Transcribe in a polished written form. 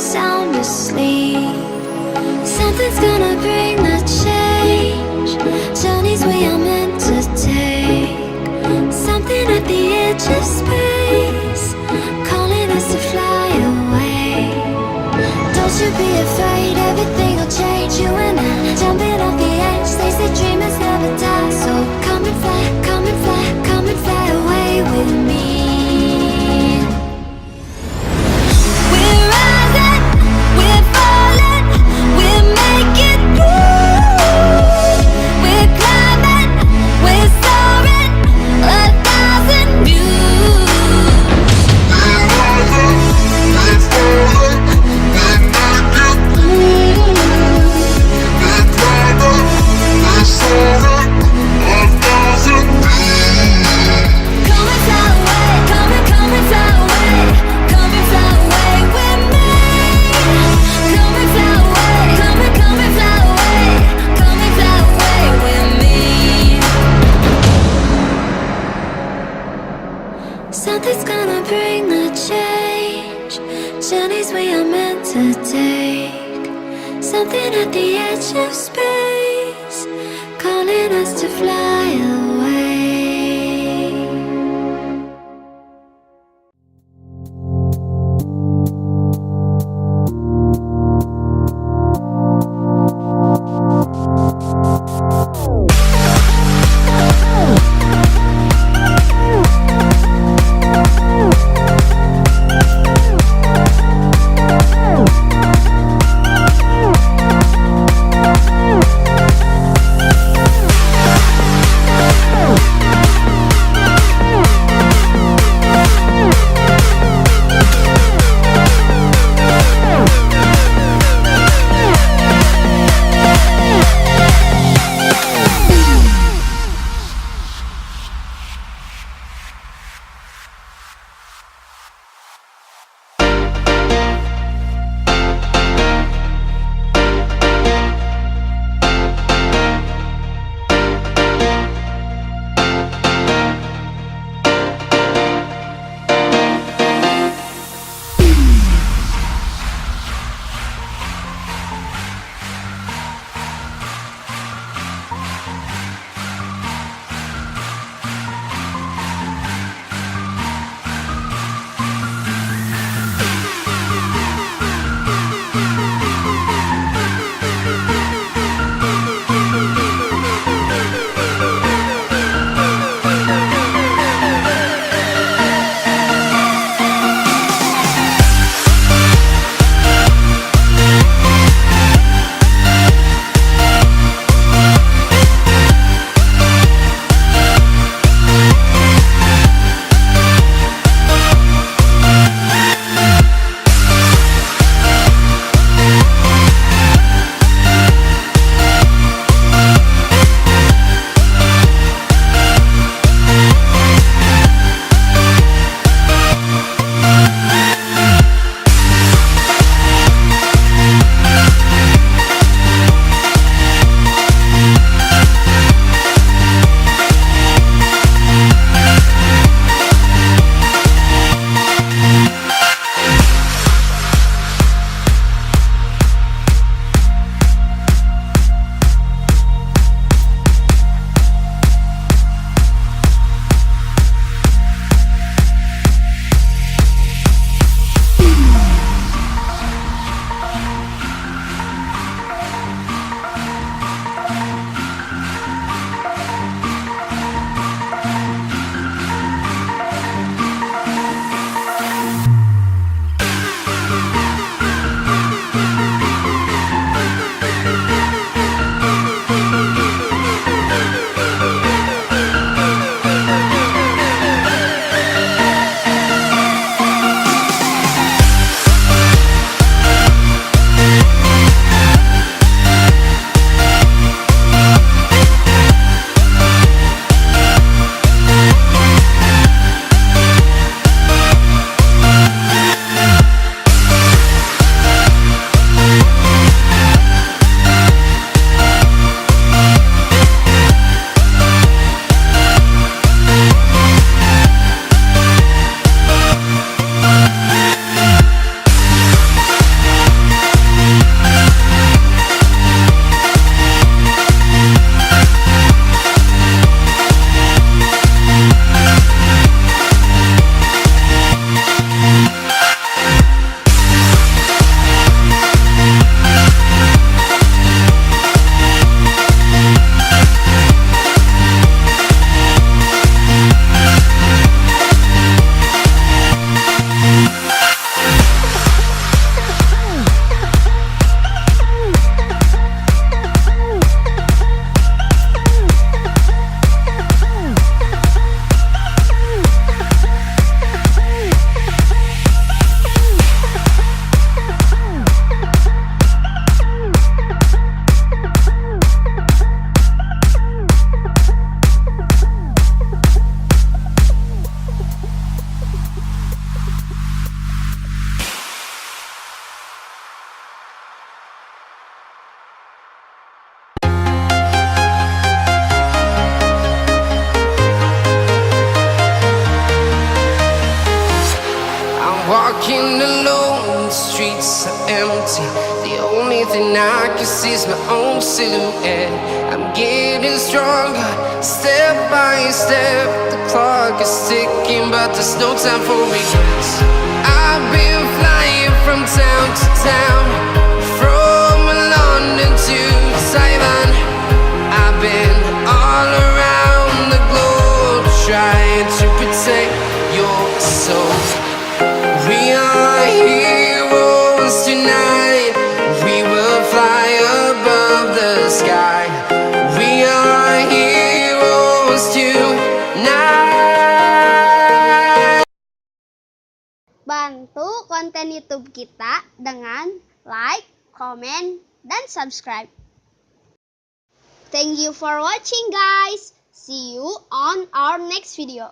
sound asleep. Something's gonna bring the change. Journeys we are meant to take. Something at the edge of space, calling us to fly away. Don't you be afraid, everything will change. You and I, jumping off the edge. They say dreamers never die. So come and fly, come and fly, come and fly away with me. We're rising, we're falling, we're making through. We're climbing, we're soaring, 1,000 views. We're rising, we're falling, we're making through. We're climbing, we're soaring, 1,000 views. Come and fly away, come and fly away, come and fly away with me. Come and fly away, come and fly away, come and fly away with me. Something's gonna bring the change. Journeys we are meant to take. Something at the edge of space, calling us to fly away. empty. The only thing I can see is my own silhouette. I'm getting stronger, step by step. The clock is ticking, but there's no time for regrets. I've been flying from town to town, from London to Taiwan. I've been all around the globe, trying to protect your soul. We are heroes tonight. We will fly above the sky. We are heroes tonight. Bantu konten YouTube kita dengan like, komen, dan subscribe. Thank you for watching, guys. See you on our next video.